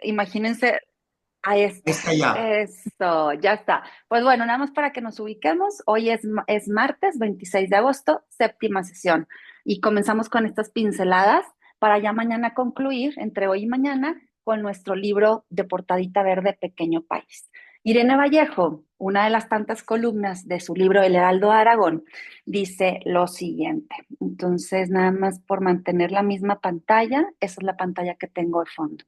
imagínense, ahí está, Está ya. eso, ya está. Pues bueno, nada más para que nos ubiquemos, hoy es martes 26 de agosto, séptima sesión, y comenzamos con estas pinceladas para ya mañana concluir, entre hoy y mañana, con nuestro libro de portadita verde, Pequeño País. Irene Vallejo, una de las tantas columnas de su libro El Heraldo de Aragón, dice lo siguiente. Entonces, nada más por mantener la misma pantalla, esa es la pantalla que tengo de fondo.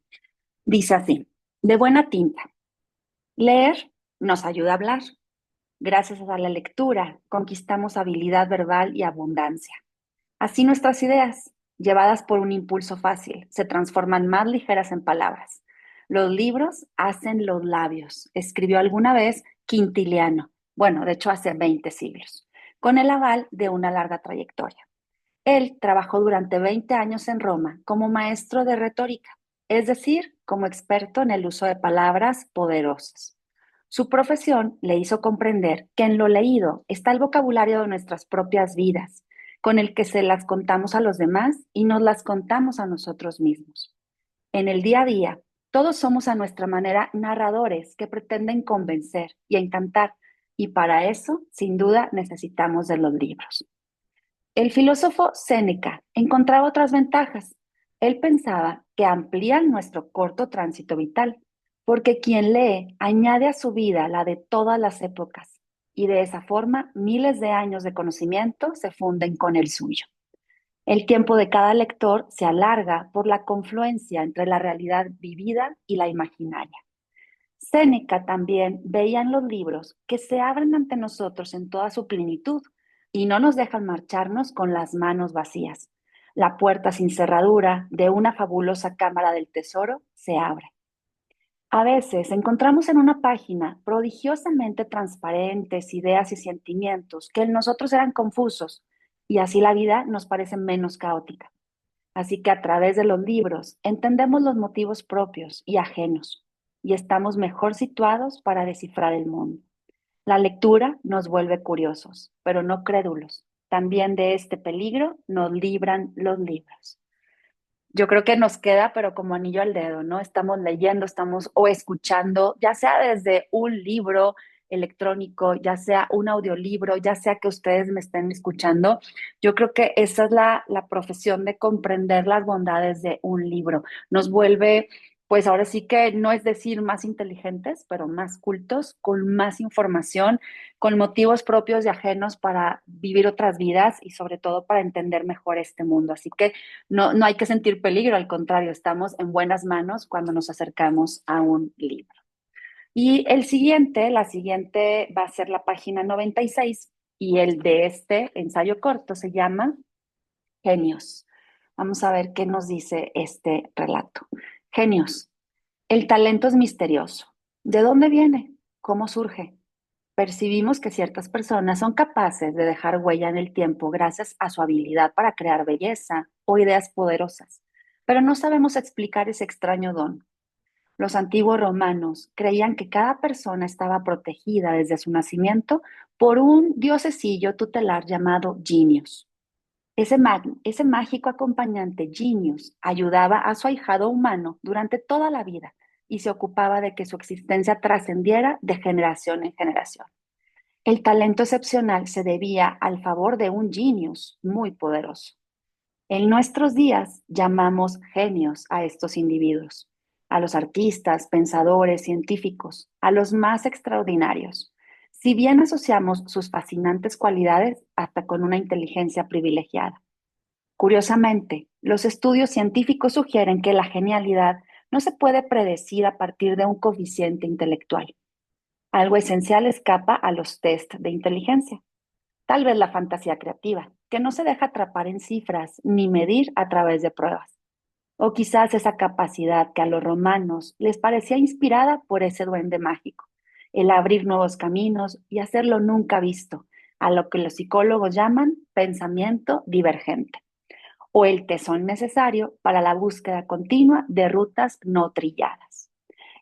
Dice así, de buena tinta. Leer nos ayuda a hablar. Gracias a la lectura conquistamos habilidad verbal y abundancia. Así nuestras ideas, llevadas por un impulso fácil, se transforman más ligeras en palabras. Los libros hacen los labios, escribió alguna vez Quintiliano, bueno, de hecho hace 20 siglos, con el aval de una larga trayectoria. Él trabajó durante 20 años en Roma como maestro de retórica, es decir, como experto en el uso de palabras poderosas. Su profesión le hizo comprender que en lo leído está el vocabulario de nuestras propias vidas, con el que se las contamos a los demás y nos las contamos a nosotros mismos. En el día a día, todos somos a nuestra manera narradores que pretenden convencer y encantar, y para eso, sin duda, necesitamos de los libros. El filósofo Séneca encontraba otras ventajas. Él pensaba que amplían nuestro corto tránsito vital, porque quien lee añade a su vida la de todas las épocas, y de esa forma miles de años de conocimiento se funden con el suyo. El tiempo de cada lector se alarga por la confluencia entre la realidad vivida y la imaginaria. Séneca también veía en los libros que se abren ante nosotros en toda su plenitud y no nos dejan marcharnos con las manos vacías. La puerta sin cerradura de una fabulosa cámara del tesoro se abre. A veces encontramos en una página prodigiosamente transparentes ideas y sentimientos que en nosotros eran confusos y así la vida nos parece menos caótica. Así que a través de los libros entendemos los motivos propios y ajenos y estamos mejor situados para descifrar el mundo. La lectura nos vuelve curiosos, pero no crédulos. También de este peligro nos libran los libros. Yo creo que nos queda, pero como anillo al dedo, ¿no? Estamos leyendo, estamos o escuchando, ya sea desde un libro electrónico, ya sea un audiolibro, ya sea que ustedes me estén escuchando. Yo creo que esa es la profesión de comprender las bondades de un libro. Nos vuelve, pues ahora sí que no es decir más inteligentes, pero más cultos, con más información, con motivos propios y ajenos para vivir otras vidas y sobre todo para entender mejor este mundo. Así que no hay que sentir peligro, al contrario, estamos en buenas manos cuando nos acercamos a un libro. Y la siguiente va a ser la página 96 y el de este ensayo corto se llama Genios. Vamos a ver qué nos dice este relato. Genios. El talento es misterioso. ¿De dónde viene? ¿Cómo surge? Percibimos que ciertas personas son capaces de dejar huella en el tiempo gracias a su habilidad para crear belleza o ideas poderosas, pero no sabemos explicar ese extraño don. Los antiguos romanos creían que cada persona estaba protegida desde su nacimiento por un diosesillo tutelar llamado Genius. Ese mágico acompañante Genius ayudaba a su ahijado humano durante toda la vida y se ocupaba de que su existencia trascendiera de generación en generación. El talento excepcional se debía al favor de un genius muy poderoso. En nuestros días llamamos genios a estos individuos, a los artistas, pensadores, científicos, a los más extraordinarios, si bien asociamos sus fascinantes cualidades hasta con una inteligencia privilegiada. Curiosamente, los estudios científicos sugieren que la genialidad no se puede predecir a partir de un coeficiente intelectual. Algo esencial escapa a los test de inteligencia. Tal vez la fantasía creativa, que no se deja atrapar en cifras ni medir a través de pruebas. O quizás esa capacidad que a los romanos les parecía inspirada por ese duende mágico, el abrir nuevos caminos y hacerlo nunca visto, a lo que los psicólogos llaman pensamiento divergente, o el tesón necesario para la búsqueda continua de rutas no trilladas.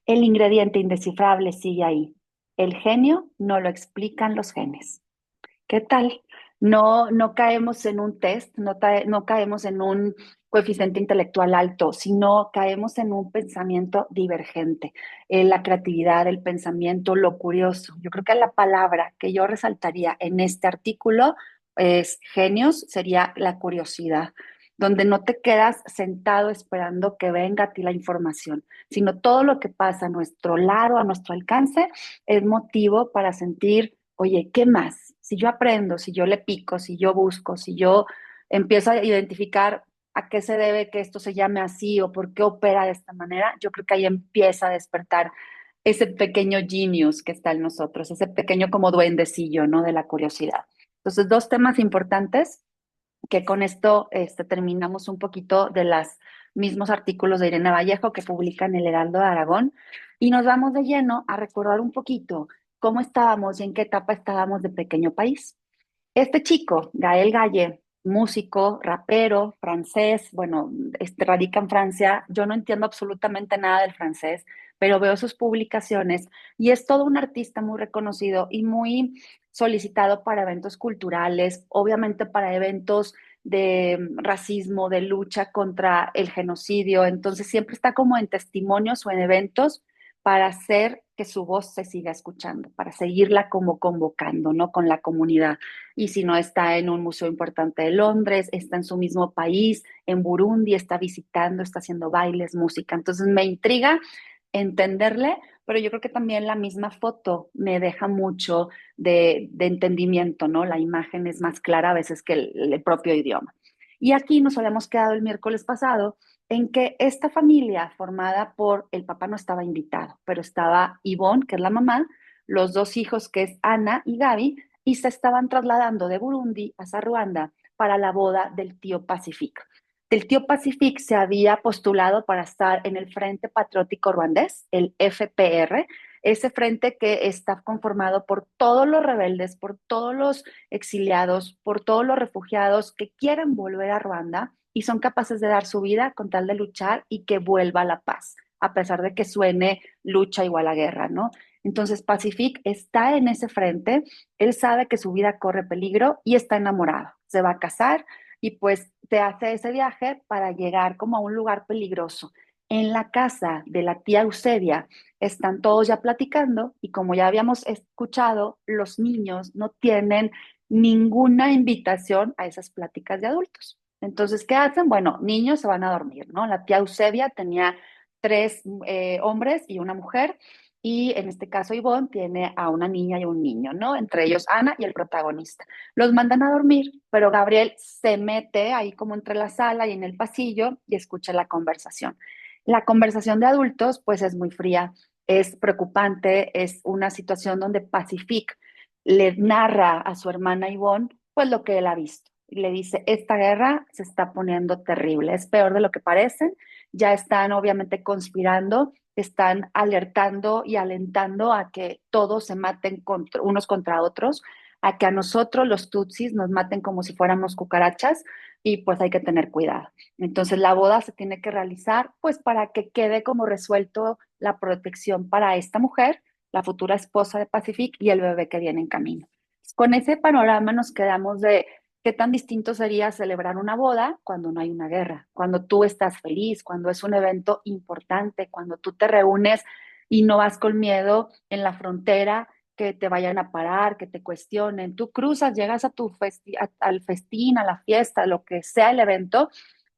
El ingrediente indescifrable sigue ahí. El genio no lo explican los genes. ¿Qué tal? No caemos en un test, no caemos en un coeficiente intelectual alto, sino caemos en un pensamiento divergente, la creatividad, el pensamiento, lo curioso. Yo creo que la palabra que yo resaltaría en este artículo es genios, sería la curiosidad, donde no te quedas sentado esperando que venga a ti la información, sino todo lo que pasa a nuestro lado, a nuestro alcance, es motivo para sentir, oye, ¿qué más? Si yo aprendo, si yo le pico, si yo busco, si yo empiezo a identificar a qué se debe que esto se llame así o por qué opera de esta manera, yo creo que ahí empieza a despertar ese pequeño genius que está en nosotros, ese pequeño como duendecillo, ¿no? De la curiosidad. Entonces, dos temas importantes que con esto terminamos un poquito de los mismos artículos de Irene Vallejo que publica en el Heraldo de Aragón y nos vamos de lleno a recordar un poquito cómo estábamos y en qué etapa estábamos de pequeño país. Este chico, Gael Galle, músico, rapero, francés, bueno, radica en Francia. Yo no entiendo absolutamente nada del francés, pero veo sus publicaciones y es todo un artista muy reconocido y muy solicitado para eventos culturales, obviamente para eventos de racismo, de lucha contra el genocidio. Entonces siempre está como en testimonios o en eventos para hacer que su voz se siga escuchando, para seguirla como convocando, ¿no? Con la comunidad. Y si no está en un museo importante de Londres, está en su mismo país, en Burundi, está visitando, está haciendo bailes, música. Entonces me intriga entenderle, pero yo creo que también la misma foto me deja mucho de entendimiento, ¿no? La imagen es más clara a veces que el propio idioma. Y aquí nos habíamos quedado el miércoles pasado en que esta familia formada por, el papá no estaba invitado, pero estaba Ivonne, que es la mamá, los dos hijos, que es Ana y Gaby, y se estaban trasladando de Burundi hacia Ruanda para la boda del tío Pacific. El tío Pacific se había postulado para estar en el Frente Patriótico Ruandés, el FPR, ese frente que está conformado por todos los rebeldes, por todos los exiliados, por todos los refugiados que quieren volver a Ruanda y son capaces de dar su vida con tal de luchar y que vuelva la paz, a pesar de que suene lucha igual a guerra, ¿no? Entonces Pacific está en ese frente, él sabe que su vida corre peligro y está enamorado, se va a casar y pues te hace ese viaje para llegar como a un lugar peligroso. En la casa de la tía Eusebia están todos ya platicando y como ya habíamos escuchado, los niños no tienen ninguna invitación a esas pláticas de adultos. Entonces, ¿qué hacen? Bueno, niños se van a dormir, ¿no? La tía Eusebia tenía tres hombres y una mujer y en este caso Ivonne tiene a una niña y un niño, ¿no? Entre ellos Ana y el protagonista. Los mandan a dormir, pero Gabriel se mete ahí como entre la sala y en el pasillo y escucha la conversación. La conversación de adultos pues es muy fría, es preocupante, es una situación donde Pacific le narra a su hermana Ivonne pues lo que él ha visto. Y le dice, esta guerra se está poniendo terrible, es peor de lo que parecen, ya están obviamente conspirando, están alertando y alentando a que todos se maten unos contra otros, a que a nosotros los tutsis nos maten como si fuéramos cucarachas y pues hay que tener cuidado. Entonces la boda se tiene que realizar pues para que quede como resuelto la protección para esta mujer, la futura esposa de Pacific y el bebé que viene en camino. Con ese panorama nos quedamos de qué tan distinto sería celebrar una boda cuando no hay una guerra, cuando tú estás feliz, cuando es un evento importante, cuando tú te reúnes y no vas con miedo en la frontera que te vayan a parar, que te cuestionen. Tú cruzas, llegas a al festín, a la fiesta, lo que sea el evento,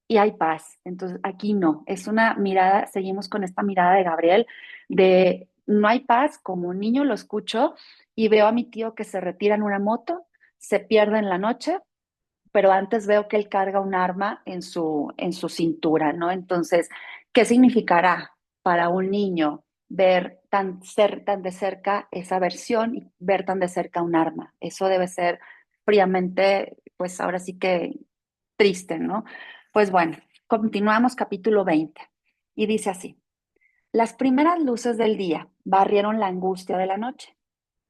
y hay paz. Entonces, aquí no. Es una mirada, seguimos con esta mirada de Gabriel, de no hay paz. Como un niño lo escucho y veo a mi tío que se retira en una moto, se pierde en la noche, pero antes veo que él carga un arma en su cintura, ¿no? Entonces, ¿qué significará para un niño ver tan de cerca esa versión y ver tan de cerca un arma? Eso debe ser fríamente, pues ahora sí que triste, ¿no? Pues bueno, continuamos capítulo 20 y dice así, las primeras luces del día barrieron la angustia de la noche.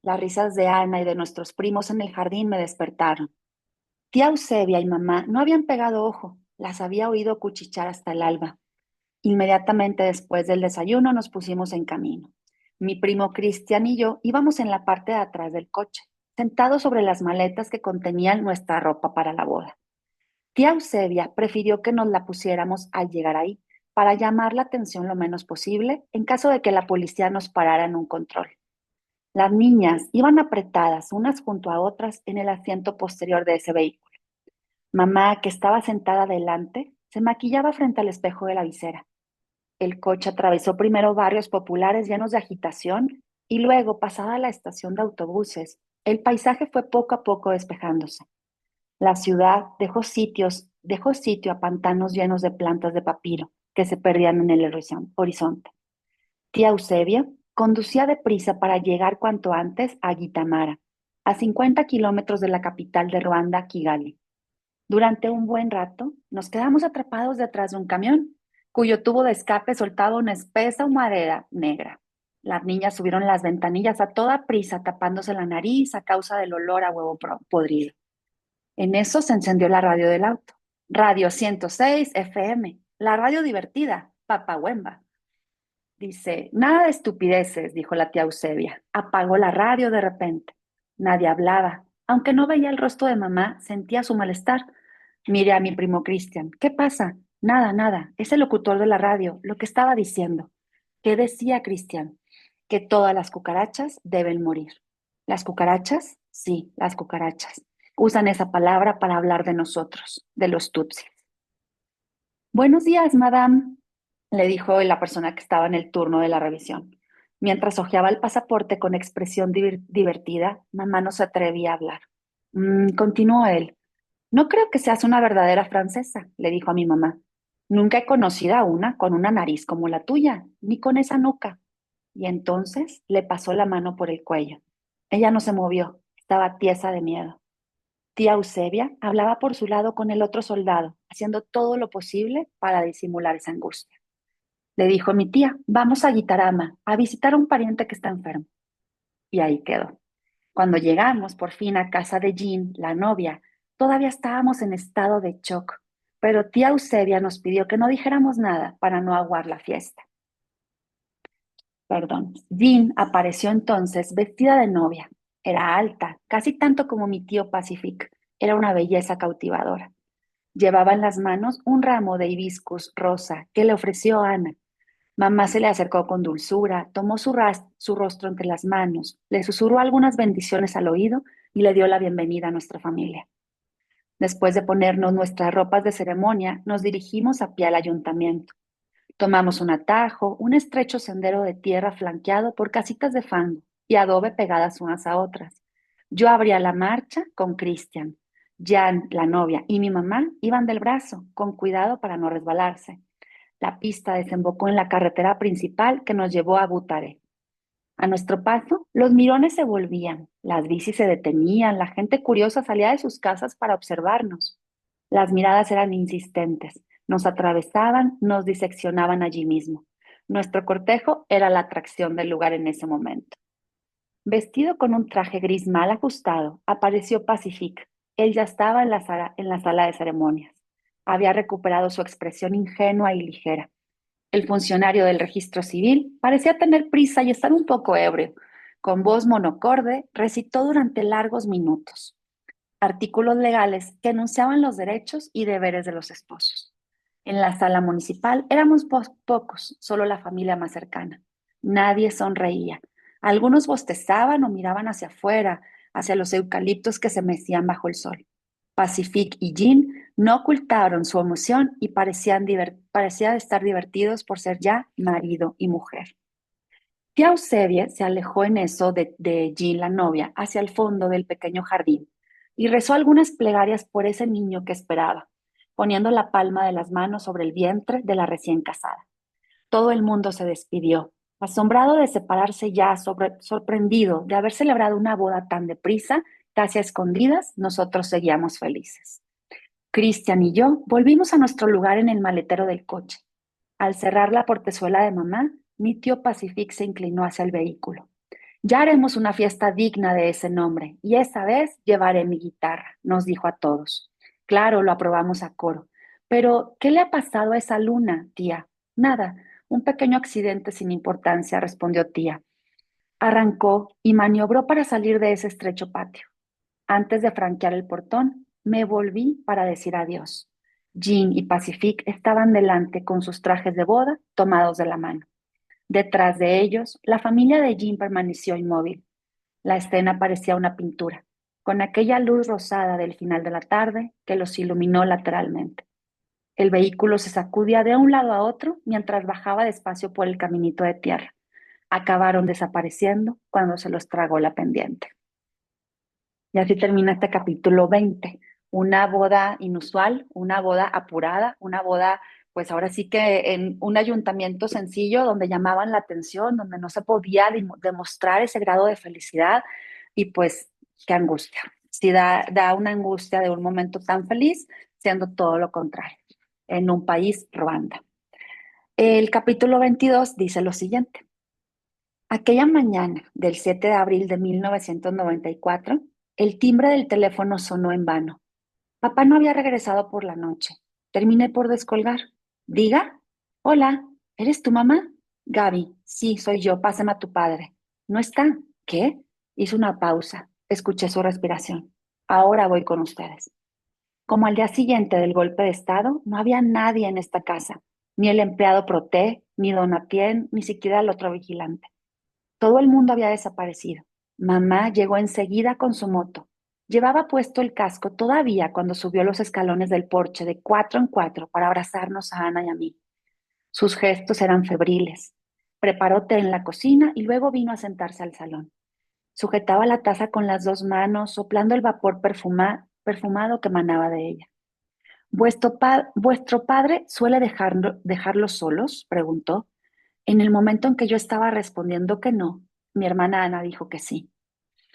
Las risas de Ana y de nuestros primos en el jardín me despertaron. Tía Eusebia y mamá no habían pegado ojo, las había oído cuchichar hasta el alba. Inmediatamente después del desayuno nos pusimos en camino. Mi primo Cristian y yo íbamos en la parte de atrás del coche. sentado sobre las maletas que contenían nuestra ropa para la boda. Tía Eusebia prefirió que nos la pusiéramos al llegar ahí, para llamar la atención lo menos posible en caso de que la policía nos parara en un control. Las niñas iban apretadas unas junto a otras en el asiento posterior de ese vehículo. Mamá, que estaba sentada adelante, se maquillaba frente al espejo de la visera. El coche atravesó primero barrios populares llenos de agitación y luego, pasada la estación de autobuses, el paisaje fue poco a poco despejándose. La ciudad dejó sitio a pantanos llenos de plantas de papiro que se perdían en el horizonte. Tía Eusebia conducía deprisa para llegar cuanto antes a Guitamara, a 50 kilómetros de la capital de Ruanda, Kigali. Durante un buen rato nos quedamos atrapados detrás de un camión, cuyo tubo de escape soltaba una espesa humareda negra. Las niñas subieron las ventanillas a toda prisa, tapándose la nariz a causa del olor a huevo podrido. En eso se encendió la radio del auto. Radio 106 FM, la radio divertida, Papahuemba. Dice, nada de estupideces, dijo la tía Eusebia. Apagó la radio de repente. Nadie hablaba. Aunque no veía el rostro de mamá, sentía su malestar. Miré a mi primo Cristian. ¿Qué pasa? Nada, nada. Es el locutor de la radio, lo que estaba diciendo. ¿Qué decía Cristian? Que todas las cucarachas deben morir. ¿Las cucarachas? Sí, las cucarachas. Usan esa palabra para hablar de nosotros, de los tutsis. Buenos días, madame, le dijo la persona que estaba en el turno de la revisión. Mientras hojeaba el pasaporte con expresión divertida, mamá no se atrevía a hablar. Continuó él. No creo que seas una verdadera francesa, le dijo a mi mamá. Nunca he conocido a una con una nariz como la tuya, ni con esa nuca. Y entonces le pasó la mano por el cuello. Ella no se movió, estaba tiesa de miedo. Tía Eusebia hablaba por su lado con el otro soldado, haciendo todo lo posible para disimular esa angustia. Le dijo mi tía, vamos a Gitarama, a visitar a un pariente que está enfermo. Y ahí quedó. Cuando llegamos por fin a casa de Jean, la novia, todavía estábamos en estado de shock, pero tía Eusebia nos pidió que no dijéramos nada para no aguar la fiesta. Perdón. Jean apareció entonces vestida de novia. Era alta, casi tanto como mi tío Pacific. Era una belleza cautivadora. Llevaba en las manos un ramo de hibiscus rosa que le ofreció Ana. Mamá se le acercó con dulzura, tomó su rostro entre las manos, le susurró algunas bendiciones al oído y le dio la bienvenida a nuestra familia. Después de ponernos nuestras ropas de ceremonia, nos dirigimos a pie al ayuntamiento. Tomamos un atajo, un estrecho sendero de tierra flanqueado por casitas de fango y adobe pegadas unas a otras. Yo abría la marcha con Cristian. Jan, la novia, y mi mamá iban del brazo, con cuidado para no resbalarse. La pista desembocó en la carretera principal que nos llevó a Butare. A nuestro paso, los mirones se volvían, las bicis se detenían, la gente curiosa salía de sus casas para observarnos. Las miradas eran insistentes, nos atravesaban, nos diseccionaban allí mismo. Nuestro cortejo era la atracción del lugar en ese momento. Vestido con un traje gris mal ajustado, apareció Pacific. Él ya estaba en la sala de ceremonias. Había recuperado su expresión ingenua y ligera. El funcionario del registro civil parecía tener prisa y estar un poco ebrio. Con voz monocorde, recitó durante largos minutos artículos legales que enunciaban los derechos y deberes de los esposos. En la sala municipal éramos pocos, solo la familia más cercana. Nadie sonreía. Algunos bostezaban o miraban hacia afuera, hacia los eucaliptos que se mecían bajo el sol. Pacific y Jean no ocultaron su emoción y parecían estar divertidos por ser ya marido y mujer. Tía Eusebia se alejó en eso de Jean, la novia, hacia el fondo del pequeño jardín y rezó algunas plegarias por ese niño que esperaba, poniendo la palma de las manos sobre el vientre de la recién casada. Todo el mundo se despidió, asombrado de separarse ya, sorprendido de haber celebrado una boda tan deprisa, casi a escondidas, nosotros seguíamos felices. Cristian y yo volvimos a nuestro lugar en el maletero del coche. Al cerrar la portezuela de mamá, mi tío Pacific se inclinó hacia el vehículo. Ya haremos una fiesta digna de ese nombre, y esa vez llevaré mi guitarra, nos dijo a todos. Claro, lo aprobamos a coro. Pero, ¿qué le ha pasado a esa luna, tía? Nada, un pequeño accidente sin importancia, respondió tía. Arrancó y maniobró para salir de ese estrecho patio. Antes de franquear el portón, me volví para decir adiós. Jean y Pacific estaban delante con sus trajes de boda tomados de la mano. Detrás de ellos, la familia de Jean permaneció inmóvil. La escena parecía una pintura, con aquella luz rosada del final de la tarde que los iluminó lateralmente. El vehículo se sacudía de un lado a otro mientras bajaba despacio por el caminito de tierra. Acabaron desapareciendo cuando se los tragó la pendiente. Y así termina este capítulo 20. Una boda inusual, una boda apurada, una boda, pues ahora sí que en un ayuntamiento sencillo donde llamaban la atención, donde no se podía demostrar ese grado de felicidad y pues qué angustia. Sí da una angustia de un momento tan feliz, siendo todo lo contrario, en un país, Ruanda. El capítulo 22 dice lo siguiente. Aquella mañana del 7 de abril de 1994, el timbre del teléfono sonó en vano. Papá no había regresado por la noche. Terminé por descolgar. Diga. Hola, ¿eres tu mamá? Gaby, sí, soy yo. Pásame a tu padre. ¿No está? ¿Qué? Hizo una pausa. Escuché su respiración. Ahora voy con ustedes. Como al día siguiente del golpe de estado, no había nadie en esta casa. Ni el empleado Proté, ni Donatien, ni siquiera el otro vigilante. Todo el mundo había desaparecido. Mamá llegó enseguida con su moto. Llevaba puesto el casco todavía cuando subió los escalones del porche de cuatro en cuatro para abrazarnos a Ana y a mí. Sus gestos eran febriles. Preparó té en la cocina y luego vino a sentarse al salón. Sujetaba la taza con las dos manos, soplando el vapor perfumado que emanaba de ella. ¿Vuestro padre suele dejarlos solos? Preguntó. En el momento en que yo estaba respondiendo que no, mi hermana Ana dijo que sí.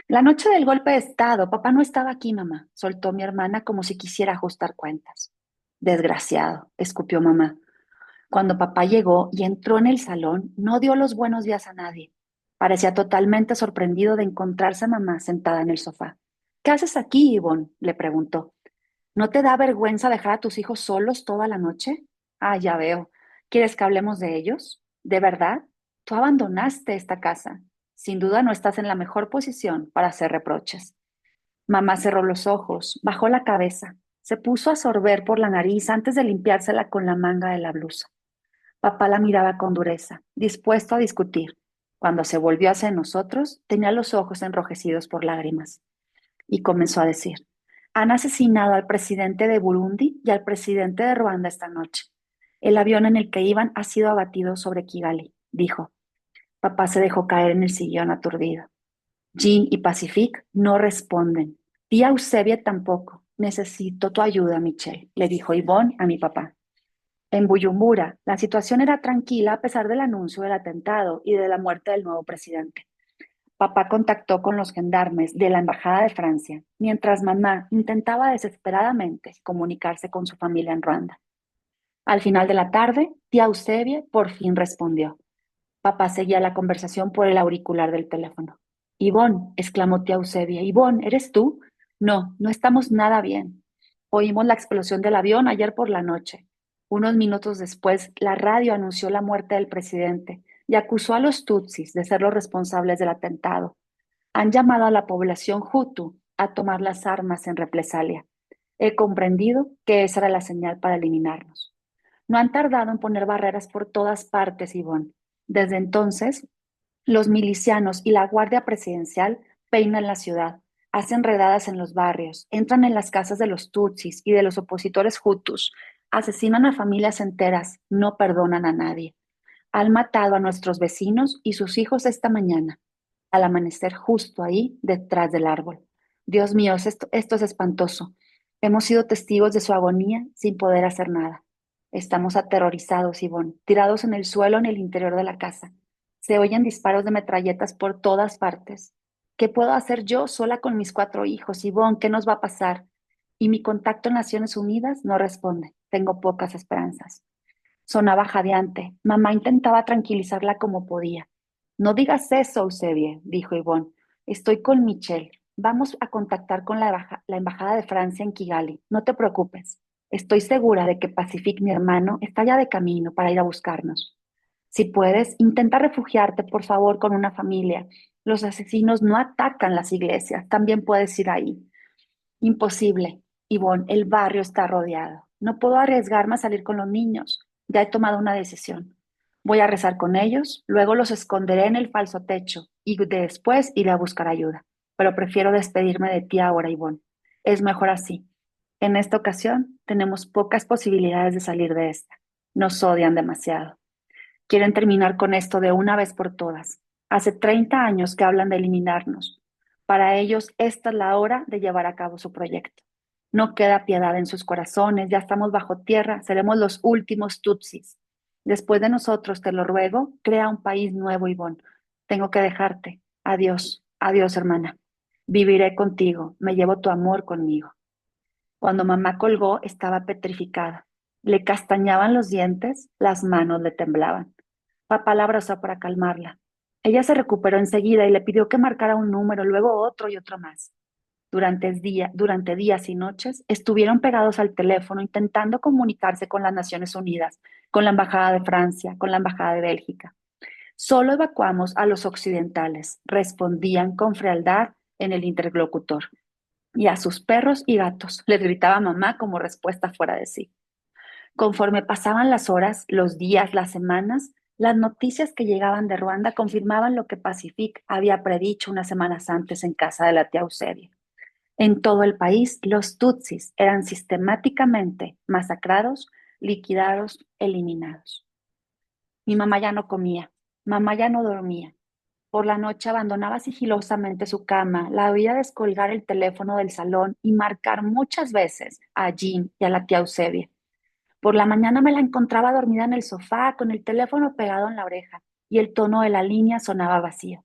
La noche del golpe de estado, papá no estaba aquí, mamá, soltó mi hermana como si quisiera ajustar cuentas. Desgraciado, escupió mamá. Cuando papá llegó y entró en el salón, no dio los buenos días a nadie. Parecía totalmente sorprendido de encontrarse a mamá sentada en el sofá. ¿Qué haces aquí, Ivonne? Le preguntó. ¿No te da vergüenza dejar a tus hijos solos toda la noche? Ah, ya veo. ¿Quieres que hablemos de ellos? ¿De verdad? Tú abandonaste esta casa. Sin duda no estás en la mejor posición para hacer reproches. Mamá cerró los ojos, bajó la cabeza, se puso a sorber por la nariz antes de limpiársela con la manga de la blusa. Papá la miraba con dureza, dispuesto a discutir. Cuando se volvió hacia nosotros, tenía los ojos enrojecidos por lágrimas y comenzó a decir, han asesinado al presidente de Burundi y al presidente de Ruanda esta noche. El avión en el que iban ha sido abatido sobre Kigali, dijo. Papá se dejó caer en el sillón aturdido. Jean y Pacific no responden. Tía Eusebia tampoco. Necesito tu ayuda, Michelle, le dijo Yvonne a mi papá. En Buyumbura, la situación era tranquila a pesar del anuncio del atentado y de la muerte del nuevo presidente. Papá contactó con los gendarmes de la Embajada de Francia, mientras mamá intentaba desesperadamente comunicarse con su familia en Ruanda. Al final de la tarde, tía Eusebia por fin respondió. Papá seguía la conversación por el auricular del teléfono. Ivonne, exclamó tía Eusebia. Ivonne, ¿eres tú? No, no estamos nada bien. Oímos la explosión del avión ayer por la noche. Unos minutos después, la radio anunció la muerte del presidente y acusó a los Tutsis de ser los responsables del atentado. Han llamado a la población Hutu a tomar las armas en represalia. He comprendido que esa era la señal para eliminarnos. No han tardado en poner barreras por todas partes, Ivonne. Desde entonces, los milicianos y la Guardia Presidencial peinan la ciudad, hacen redadas en los barrios, entran en las casas de los Tutsis y de los opositores Hutus, asesinan a familias enteras, no perdonan a nadie. Han matado a nuestros vecinos y sus hijos esta mañana, al amanecer justo ahí, detrás del árbol. Dios mío, esto es espantoso. Hemos sido testigos de su agonía sin poder hacer nada. Estamos aterrorizados, Ivonne, tirados en el suelo en el interior de la casa. Se oyen disparos de metralletas por todas partes. ¿Qué puedo hacer yo sola con mis cuatro hijos, Ivonne? ¿Qué nos va a pasar? Y mi contacto en Naciones Unidas no responde. Tengo pocas esperanzas. Sonaba jadeante. Mamá intentaba tranquilizarla como podía. No digas eso, Eusebia, dijo Yvonne. Estoy con Michelle. Vamos a contactar con la Embajada de Francia en Kigali. No te preocupes. Estoy segura de que Pacific, mi hermano, está ya de camino para ir a buscarnos. Si puedes, intenta refugiarte, por favor, con una familia. Los asesinos no atacan las iglesias, también puedes ir ahí. Imposible. Ivonne, el barrio está rodeado. No puedo arriesgarme a salir con los niños. Ya he tomado una decisión. Voy a rezar con ellos, luego los esconderé en el falso techo y después iré a buscar ayuda. Pero prefiero despedirme de ti ahora, Ivonne. Es mejor así. En esta ocasión tenemos pocas posibilidades de salir de esta. Nos odian demasiado. Quieren terminar con esto de una vez por todas. Hace 30 años que hablan de eliminarnos. Para ellos, esta es la hora de llevar a cabo su proyecto. No queda piedad en sus corazones, ya estamos bajo tierra, seremos los últimos Tutsis. Después de nosotros, te lo ruego, crea un país nuevo, Ivonne. Tengo que dejarte. Adiós, adiós, hermana. Viviré contigo, me llevo tu amor conmigo. Cuando mamá colgó, estaba petrificada. Le castañaban los dientes, las manos le temblaban. Papá la abrazó para calmarla. Ella se recuperó enseguida y le pidió que marcara un número, luego otro y otro más. Durante días y noches estuvieron pegados al teléfono intentando comunicarse con las Naciones Unidas, con la Embajada de Francia, con la Embajada de Bélgica. Solo evacuamos a los occidentales, respondían con frialdad en el interlocutor. Y a sus perros y gatos, les gritaba mamá como respuesta fuera de sí. Conforme pasaban las horas, los días, las semanas, las noticias que llegaban de Ruanda confirmaban lo que Pacific había predicho unas semanas antes en casa de la tía Eusebia. En todo el país, los Tutsis eran sistemáticamente masacrados, liquidados, eliminados. Mi mamá ya no comía, mamá ya no dormía. Por la noche abandonaba sigilosamente su cama, la oía descolgar el teléfono del salón y marcar muchas veces a Jean y a la tía Eusebia. Por la mañana me la encontraba dormida en el sofá con el teléfono pegado en la oreja y el tono de la línea sonaba vacío.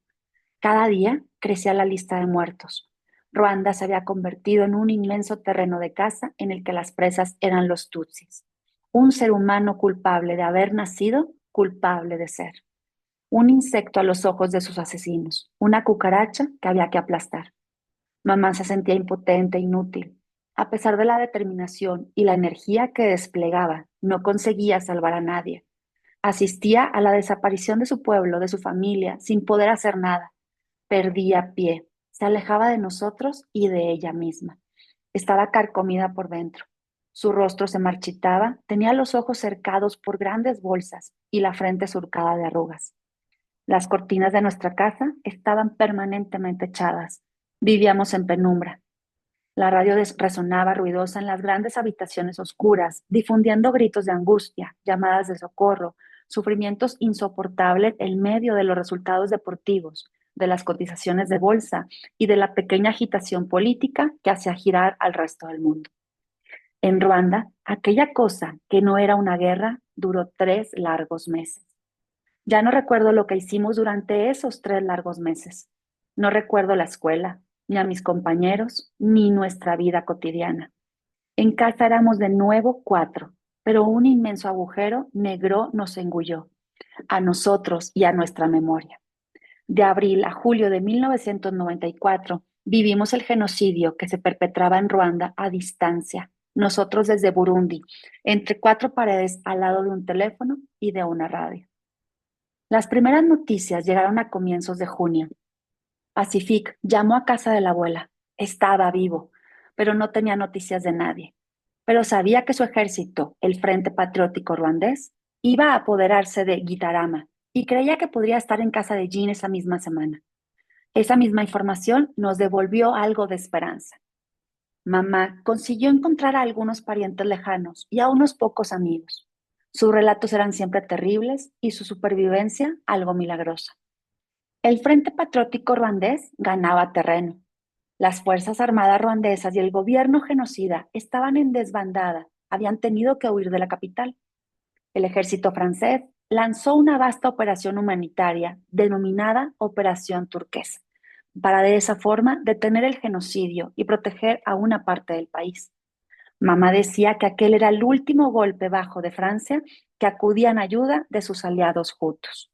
Cada día crecía la lista de muertos. Ruanda se había convertido en un inmenso terreno de caza en el que las presas eran los tutsis. Un ser humano culpable de haber nacido, culpable de ser. Un insecto a los ojos de sus asesinos, una cucaracha que había que aplastar. Mamá se sentía impotente e inútil. A pesar de la determinación y la energía que desplegaba, no conseguía salvar a nadie. Asistía a la desaparición de su pueblo, de su familia, sin poder hacer nada. Perdía pie, se alejaba de nosotros y de ella misma. Estaba carcomida por dentro. Su rostro se marchitaba, tenía los ojos cercados por grandes bolsas y la frente surcada de arrugas. Las cortinas de nuestra casa estaban permanentemente echadas. Vivíamos en penumbra. La radio resonaba ruidosa en las grandes habitaciones oscuras, difundiendo gritos de angustia, llamadas de socorro, sufrimientos insoportables en medio de los resultados deportivos, de las cotizaciones de bolsa y de la pequeña agitación política que hacía girar al resto del mundo. En Ruanda, aquella cosa que no era una guerra duró 3 largos meses. Ya no recuerdo lo que hicimos durante esos 3 largos meses. No recuerdo la escuela, ni a mis compañeros, ni nuestra vida cotidiana. En casa éramos de nuevo 4, pero un inmenso agujero negro nos engulló, a nosotros y a nuestra memoria. De abril a julio de 1994 vivimos el genocidio que se perpetraba en Ruanda a distancia, nosotros desde Burundi, entre 4 paredes al lado de un teléfono y de una radio. Las primeras noticias llegaron a comienzos de junio. Pacific llamó a casa de la abuela. Estaba vivo, pero no tenía noticias de nadie. Pero sabía que su ejército, el Frente Patriótico Ruandés, iba a apoderarse de Gitarama y creía que podría estar en casa de Jean esa misma semana. Esa misma información nos devolvió algo de esperanza. Mamá consiguió encontrar a algunos parientes lejanos y a unos pocos amigos. Sus relatos eran siempre terribles y su supervivencia algo milagrosa. El Frente Patriótico Ruandés ganaba terreno. Las Fuerzas Armadas ruandesas y el gobierno genocida estaban en desbandada, habían tenido que huir de la capital. El ejército francés lanzó una vasta operación humanitaria denominada Operación Turquesa, para de esa forma detener el genocidio y proteger a una parte del país. Mamá decía que aquel era el último golpe bajo de Francia que acudía en ayuda de sus aliados hutus.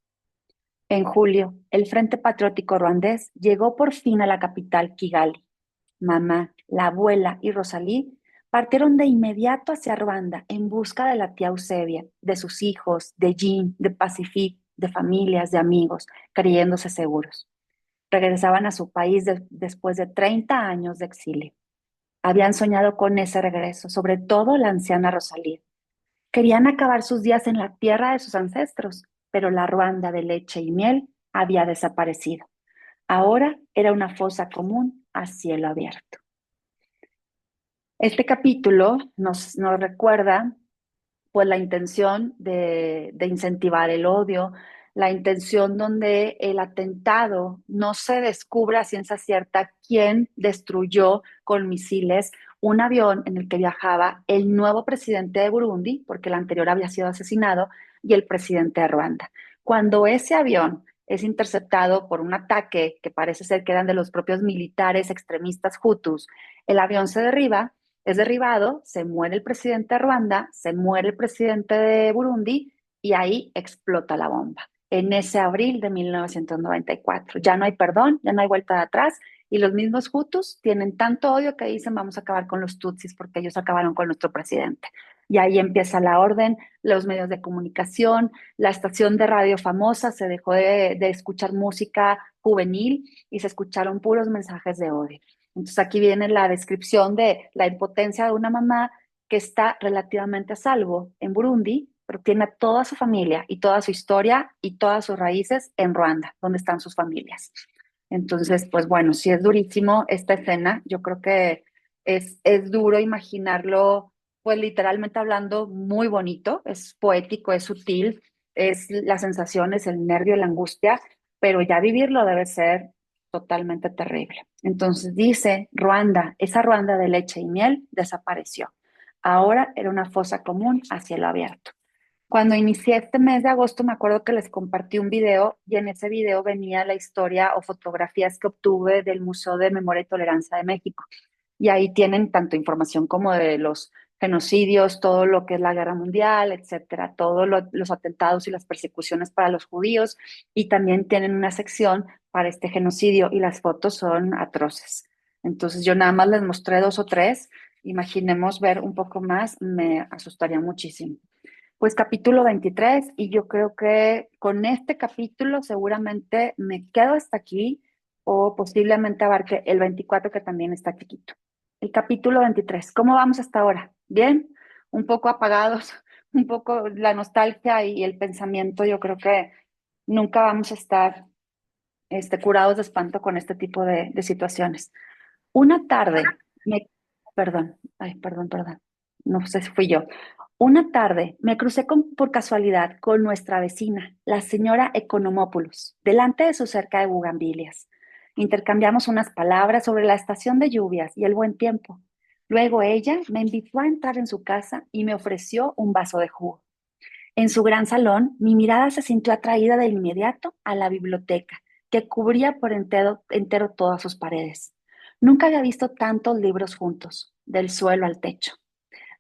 En julio, el Frente Patriótico Ruandés llegó por fin a la capital Kigali. Mamá, la abuela y Rosalí partieron de inmediato hacia Ruanda en busca de la tía Eusebia, de sus hijos, de Jean, de Pacific, de familias, de amigos, creyéndose seguros. Regresaban a su país después de 30 años de exilio. Habían soñado con ese regreso, sobre todo la anciana Rosalía. Querían acabar sus días en la tierra de sus ancestros, pero la Ruanda de leche y miel había desaparecido. Ahora era una fosa común a cielo abierto. Este capítulo nos recuerda pues la intención de incentivar el odio, la intención donde el atentado no se descubra a ciencia cierta quién destruyó con misiles un avión en el que viajaba el nuevo presidente de Burundi, porque el anterior había sido asesinado, y el presidente de Ruanda. Cuando ese avión es interceptado por un ataque que parece ser que eran de los propios militares extremistas hutus, el avión se derriba, es derribado, se muere el presidente de Ruanda, se muere el presidente de Burundi y ahí explota la bomba. En ese abril de 1994. Ya no hay perdón, ya no hay vuelta de atrás y los mismos Hutus tienen tanto odio que dicen vamos a acabar con los Tutsis porque ellos acabaron con nuestro presidente. Y ahí empieza la orden, los medios de comunicación, la estación de radio famosa, se dejó de escuchar música juvenil y se escucharon puros mensajes de odio. Entonces aquí viene la descripción de la impotencia de una mamá que está relativamente a salvo en Burundi, pero tiene a toda su familia y toda su historia y todas sus raíces en Ruanda, donde están sus familias. Entonces, pues bueno, sí es durísimo esta escena. Yo creo que es duro imaginarlo, pues literalmente hablando, muy bonito, es poético, es sutil, es las sensaciones, el nervio, la angustia, pero ya vivirlo debe ser totalmente terrible. Entonces dice, Ruanda, esa Ruanda de leche y miel desapareció. Ahora era una fosa común a cielo abierto. Cuando inicié este mes de agosto, me acuerdo que les compartí un video y en ese video venía la historia o fotografías que obtuve del Museo de Memoria y Tolerancia de México. Y ahí tienen tanto información como de los genocidios, todo lo que es la guerra mundial, etcétera, todos los atentados y las persecuciones para los judíos. Y también tienen una sección para este genocidio y las fotos son atroces. Entonces yo nada más les mostré dos o tres. Imaginemos ver un poco más, me asustaría muchísimo. Pues capítulo 23 y yo creo que con este capítulo seguramente me quedo hasta aquí o posiblemente abarque el 24 que también está chiquito. El capítulo 23, ¿cómo vamos hasta ahora? ¿Bien? Un poco apagados, un poco la nostalgia y el pensamiento, yo creo que nunca vamos a estar curados de espanto con este tipo de situaciones. Una tarde, perdón, ay, perdón, no sé si fui yo. Una tarde me crucé por casualidad con nuestra vecina, la señora Economopoulos, delante de su cerca de bugambilias. Intercambiamos unas palabras sobre la estación de lluvias y el buen tiempo. Luego ella me invitó a entrar en su casa y me ofreció un vaso de jugo. En su gran salón, mi mirada se sintió atraída de inmediato a la biblioteca, que cubría por entero todas sus paredes. Nunca había visto tantos libros juntos, del suelo al techo.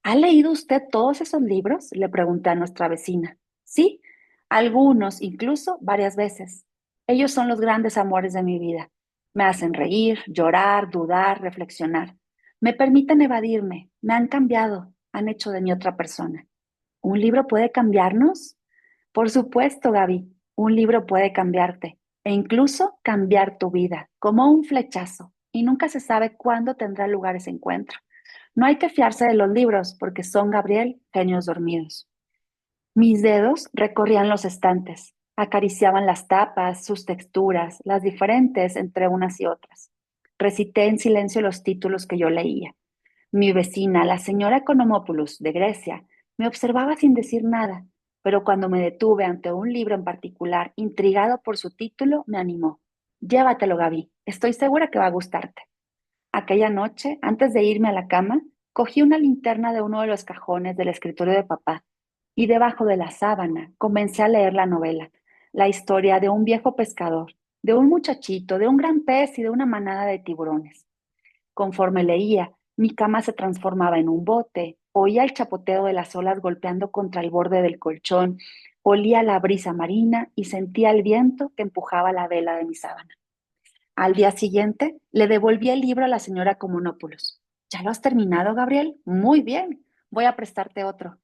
¿Ha leído usted todos esos libros? Le pregunté a nuestra vecina. Sí, algunos, incluso varias veces. Ellos son los grandes amores de mi vida. Me hacen reír, llorar, dudar, reflexionar. Me permiten evadirme, me han cambiado, han hecho de mí otra persona. ¿Un libro puede cambiarnos? Por supuesto, Gaby, un libro puede cambiarte e incluso cambiar tu vida, como un flechazo, y nunca se sabe cuándo tendrá lugar ese encuentro. No hay que fiarse de los libros porque son, Gabriel, genios dormidos. Mis dedos recorrían los estantes, acariciaban las tapas, sus texturas, las diferentes entre unas y otras. Recité en silencio los títulos que yo leía. Mi vecina, la señora Economopoulos de Grecia, me observaba sin decir nada, pero cuando me detuve ante un libro en particular, intrigado por su título, me animó. Llévatelo, Gaby. Estoy segura que va a gustarte. Aquella noche, antes de irme a la cama, cogí una linterna de uno de los cajones del escritorio de papá y debajo de la sábana comencé a leer la novela, la historia de un viejo pescador, de un muchachito, de un gran pez y de una manada de tiburones. Conforme leía, mi cama se transformaba en un bote, oía el chapoteo de las olas golpeando contra el borde del colchón, olía la brisa marina y sentía el viento que empujaba la vela de mi sábana. Al día siguiente, le devolví el libro a la señora Comunópolis. ¿Ya lo has terminado, Gabriel? Muy bien, voy a prestarte otro.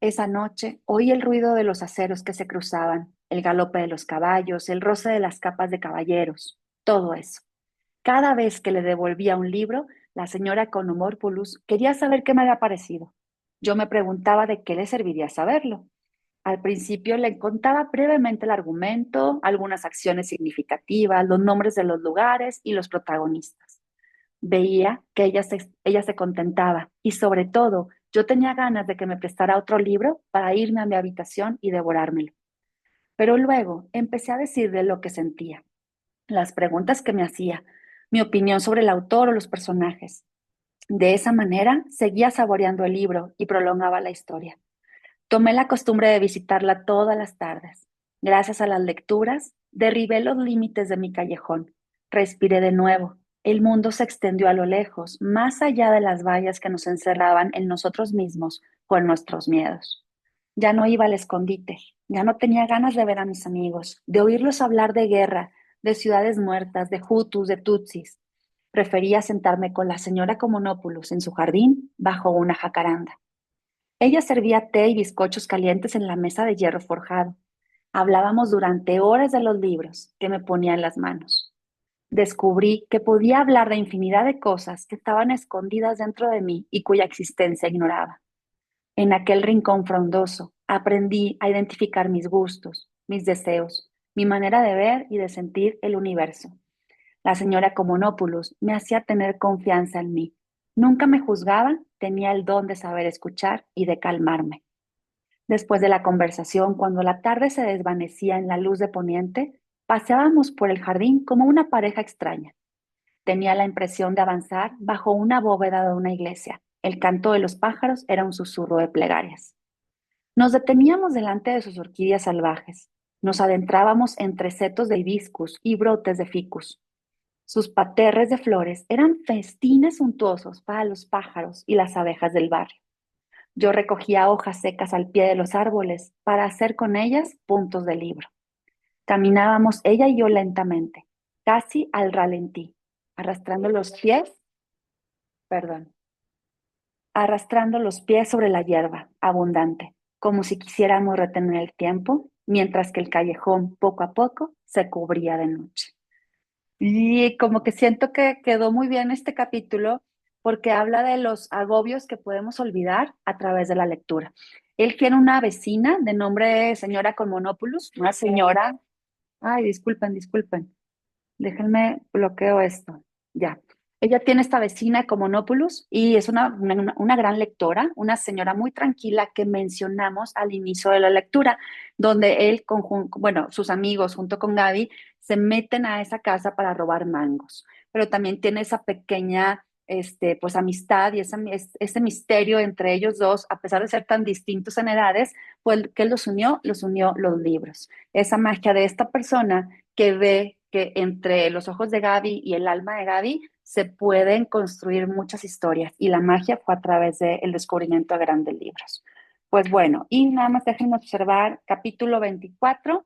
Esa noche oí el ruido de los aceros que se cruzaban, el galope de los caballos, el roce de las capas de caballeros, todo eso. Cada vez que le devolvía un libro, la señora con humor pulus quería saber qué me había parecido. Yo me preguntaba de qué le serviría saberlo. Al principio le contaba brevemente el argumento, algunas acciones significativas, los nombres de los lugares y los protagonistas. Veía que ella se contentaba y sobre todo yo tenía ganas de que me prestara otro libro para irme a mi habitación y devorármelo. Pero luego empecé a decirle lo que sentía, las preguntas que me hacía, mi opinión sobre el autor o los personajes. De esa manera seguía saboreando el libro y prolongaba la historia. Tomé la costumbre de visitarla todas las tardes. Gracias a las lecturas, derribé los límites de mi callejón. Respiré de nuevo. El mundo se extendió a lo lejos, más allá de las vallas que nos encerraban en nosotros mismos con nuestros miedos. Ya no iba al escondite, ya no tenía ganas de ver a mis amigos, de oírlos hablar de guerra, de ciudades muertas, de hutus, de tutsis. Prefería sentarme con la señora Comonópolis en su jardín bajo una jacaranda. Ella servía té y bizcochos calientes en la mesa de hierro forjado. Hablábamos durante horas de los libros que me ponía en las manos. Descubrí que podía hablar de infinidad de cosas que estaban escondidas dentro de mí y cuya existencia ignoraba. En aquel rincón frondoso aprendí a identificar mis gustos, mis deseos, mi manera de ver y de sentir el universo. La señora Comonopoulos me hacía tener confianza en mí. Nunca me juzgaba, tenía el don de saber escuchar y de calmarme. Después de la conversación, cuando la tarde se desvanecía en la luz de poniente, paseábamos por el jardín como una pareja extraña. Tenía la impresión de avanzar bajo una bóveda de una iglesia. El canto de los pájaros era un susurro de plegarias. Nos deteníamos delante de sus orquídeas salvajes. Nos adentrábamos entre setos de hibiscus y brotes de ficus. Sus paterres de flores eran festines suntuosos para los pájaros y las abejas del barrio. Yo recogía hojas secas al pie de los árboles para hacer con ellas puntos de libro. Caminábamos ella y yo lentamente, casi al ralentí, arrastrando los pies, perdón, arrastrando los pies sobre la hierba abundante, como si quisiéramos retener el tiempo, mientras que el callejón poco a poco se cubría de noche. Y como que siento que quedó muy bien este capítulo porque habla de los agobios que podemos olvidar a través de la lectura. Él tiene una vecina de nombre señora Colmonopoulos, una señora, ay, disculpen, déjenme bloqueo esto, ya. Ella tiene esta vecina Comonopoulos y es una gran lectora, una señora muy tranquila que mencionamos al inicio de la lectura, donde él, bueno, sus amigos junto con Gaby, se meten a esa casa para robar mangos, pero también tiene esa pequeña, pues amistad y ese misterio entre ellos dos, a pesar de ser tan distintos en edades, pues que los unió los libros. Esa magia de esta persona que ve que entre los ojos de Gaby y el alma de Gaby se pueden construir muchas historias y la magia fue a través del descubrimiento de grandes libros. Pues bueno, y nada más déjenme observar capítulo 24.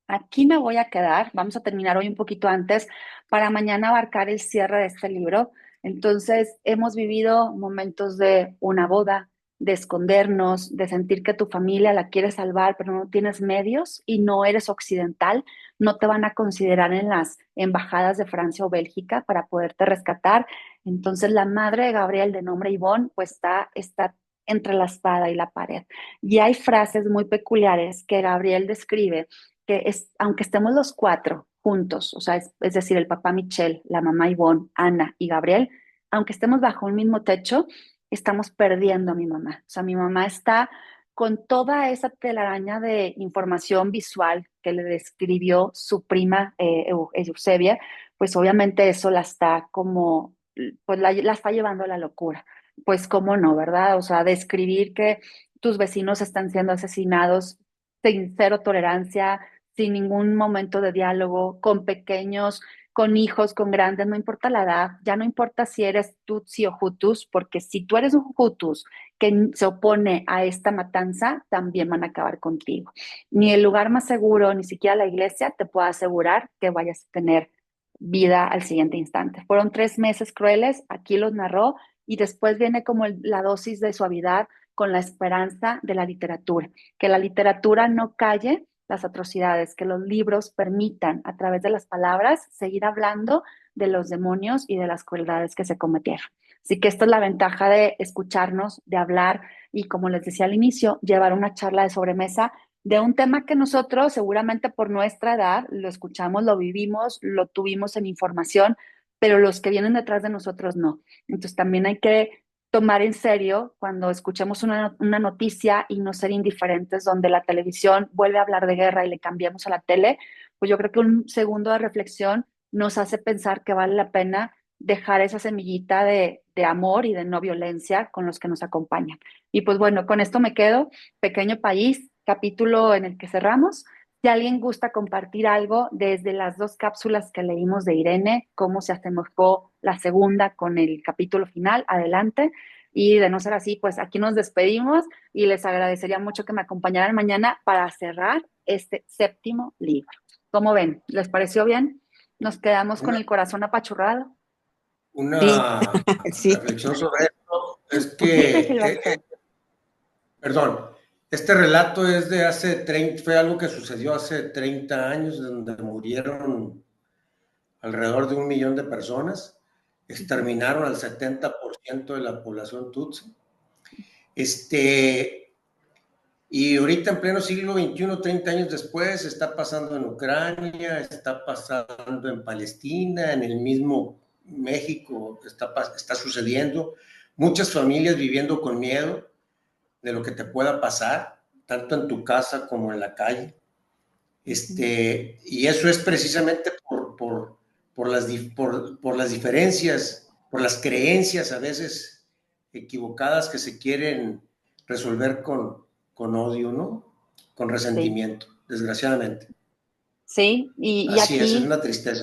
Aquí me voy a quedar, vamos a terminar hoy un poquito antes para mañana abarcar el cierre de este libro. Entonces, hemos vivido momentos de una boda, de escondernos, de sentir que tu familia la quiere salvar, pero no tienes medios y no eres occidental, no te van a considerar en las embajadas de Francia o Bélgica para poderte rescatar. Entonces, la madre de Gabriel, de nombre Ivonne, pues está entre la espada y la pared. Y hay frases muy peculiares que Gabriel describe que es, aunque estemos los cuatro juntos, o sea, es decir, el papá Michelle, la mamá Ivonne, Ana y Gabriel, aunque estemos bajo un mismo techo, estamos perdiendo a mi mamá. O sea, mi mamá está con toda esa telaraña de información visual que le describió su prima Eusebia, pues obviamente eso la está como, pues la está llevando a la locura. Pues cómo no, ¿verdad? O sea, describir que tus vecinos están siendo asesinados sin cero tolerancia, sin ningún momento de diálogo, con pequeños, con hijos, con grandes, no importa la edad, ya no importa si eres Tutsi o Hutus, porque si tú eres un Hutus que se opone a esta matanza, también van a acabar contigo. Ni el lugar más seguro, ni siquiera la iglesia te puede asegurar que vayas a tener vida al siguiente instante. Fueron 3 meses crueles, aquí los narró, y después viene como la dosis de suavidad con la esperanza de la literatura, que la literatura no calle las atrocidades, que los libros permitan a través de las palabras seguir hablando de los demonios y de las crueldades que se cometieron. Así que esta es la ventaja de escucharnos, de hablar y, como les decía al inicio, llevar una charla de sobremesa de un tema que nosotros, seguramente por nuestra edad, lo escuchamos, lo vivimos, lo tuvimos en información, pero los que vienen detrás de nosotros no. Entonces también hay que tomar en serio cuando escuchemos una noticia y no ser indiferentes, donde la televisión vuelve a hablar de guerra y le cambiamos a la tele, pues yo creo que un segundo de reflexión nos hace pensar que vale la pena dejar esa semillita de amor y de no violencia con los que nos acompañan. Y pues bueno, con esto me quedo. Pequeño país, capítulo en el que cerramos. Si alguien gusta compartir algo desde las dos cápsulas que leímos de Irene, cómo se asemejó la segunda con el capítulo final, adelante. Y de no ser así, pues aquí nos despedimos y les agradecería mucho que me acompañaran mañana para cerrar este séptimo libro. ¿Cómo ven? ¿Les pareció bien? Nos quedamos con Una, el corazón apachurrado. Sí, una sí. reflexión sobre esto es Dime, que, Gilberto. perdón, este relato es de hace 30, fue algo que sucedió hace 30 años, donde murieron alrededor de 1 millón de personas, exterminaron al 70% de la población Tutsi. Y ahorita en pleno siglo XXI, 30 años después, está pasando en Ucrania, está pasando en Palestina, en el mismo México está sucediendo. Muchas familias viviendo con miedo de lo que te pueda pasar, tanto en tu casa como en la calle. Y eso es precisamente por las diferencias, por las creencias a veces equivocadas que se quieren resolver con odio, ¿no? Con Sí, resentimiento, desgraciadamente. sí, y Así es aquí una tristeza.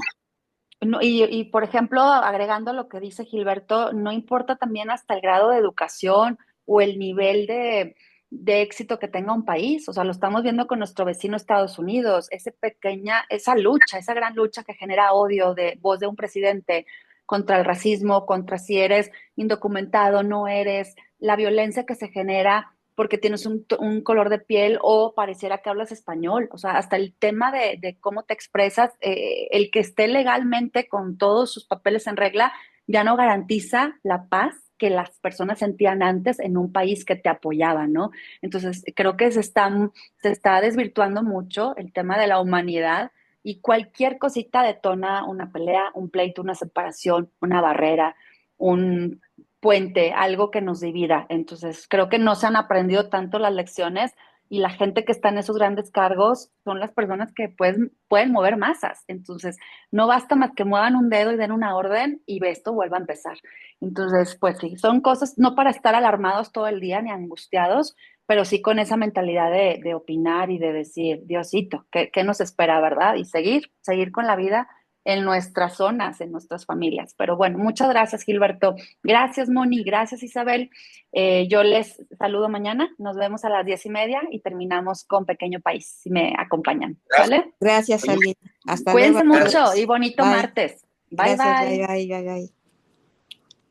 no, y, por ejemplo, agregando lo que dice Gilberto, no importa también hasta el grado de educación o el nivel de éxito que tenga un país. O sea, lo estamos viendo con nuestro vecino Estados Unidos, esa lucha, esa gran lucha que genera odio de voz de un presidente contra el racismo, contra si eres indocumentado, no eres, la violencia que se genera porque tienes un color de piel o pareciera que hablas español. O sea, hasta el tema de cómo te expresas, el que esté legalmente con todos sus papeles en regla, ya no garantiza la paz que las personas sentían antes en un país que te apoyaba, ¿no? Entonces, creo que se está desvirtuando mucho el tema de la humanidad y cualquier cosita detona una pelea, un pleito, una separación, una barrera, un puente, algo que nos divida. Entonces, creo que no se han aprendido tanto las lecciones y la gente que está en esos grandes cargos son las personas que pueden mover masas. Entonces, no basta más que muevan un dedo y den una orden y esto vuelva a empezar. Entonces, pues sí, son cosas no para estar alarmados todo el día ni angustiados, pero sí con esa mentalidad de opinar y de decir, Diosito, ¿qué nos espera, verdad? Y seguir con la vida en nuestras zonas, en nuestras familias. Pero bueno, muchas gracias, Gilberto. Gracias, Moni. Gracias, Isabel. Yo les saludo mañana. Nos vemos a las 10:30 y terminamos con Pequeño País, si me acompañan. Gracias. ¿Sale? Gracias, Oye, Alina. Hasta luego a Cuídense mucho y todos. gracias. bonito Bye. martes. Bye, Gracias, bye, bye. bye, bye, bye.